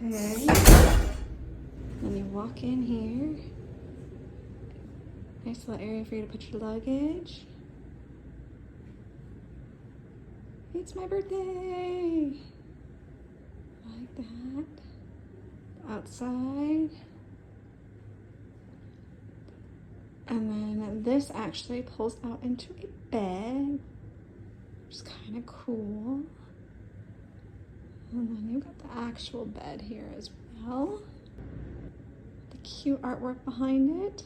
Okay. Then you walk in here. Nice little area for you to put your luggage. It's my birthday! Like that. Outside. And then this actually pulls out into a bed, which is kind of cool. And then you've got the actual bed here as well. The cute artwork behind it.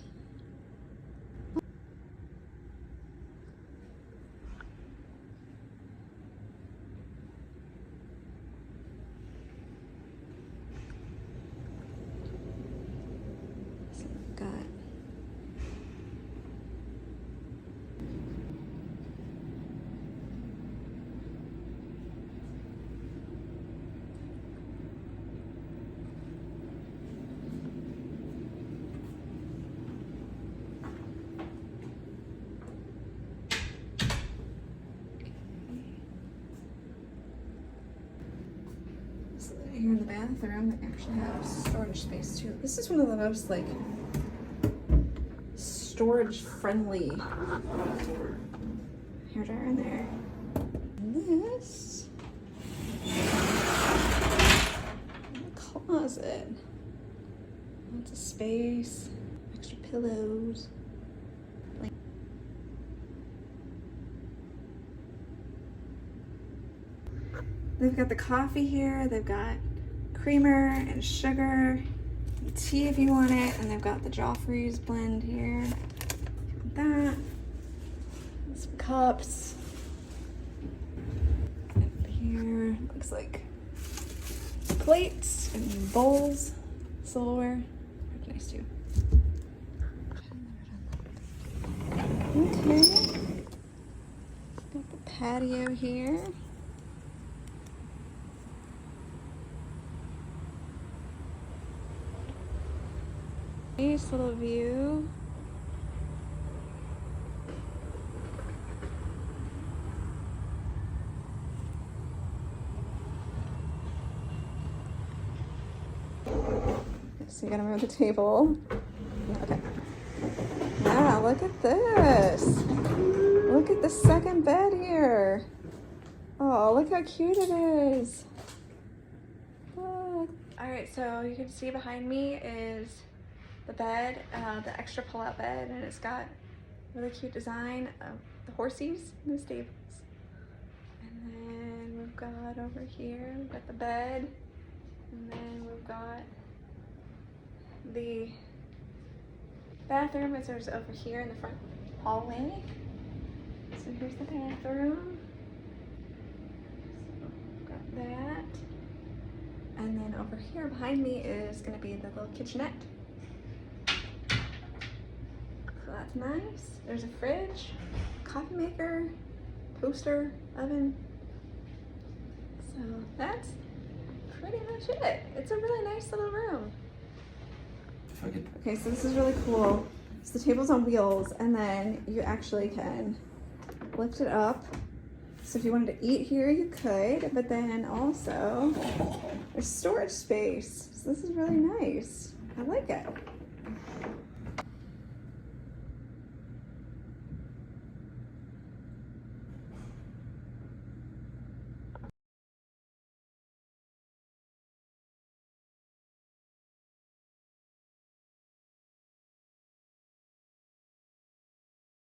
So we've got here in the bathroom, they actually have storage space too. This is one of the most like storage friendly hair dryer in there. And this the closet. Lots of space, extra pillows. They've got the coffee here, they've got creamer and sugar, and tea if you want it, and they've got the Joffrey's blend here. That. Some cups. And here looks like plates and bowls, silverware. Pretty nice too. Okay. Got the patio here. Nice little view. So you gotta move the table. Okay. Now look at this. Look at the second bed here. Oh, look how cute it is. Look. All right, so you can see behind me is the bed, the extra pull-out bed, and it's got really cute design of the horsies and the stables. And then we've got over here, we've got the bed, and then we've got the bathroom. It's over here in the front hallway. So here's the bathroom. So we've got that. And then over here behind me is gonna be the little kitchenette. So that's nice. There's a fridge, coffee maker, toaster, oven. So that's pretty much it. It's a really nice little room. Okay, so this is really cool. So the table's on wheels, and then you actually can lift it up. So if you wanted to eat here, you could, but then also there's storage space. So this is really nice. I like it.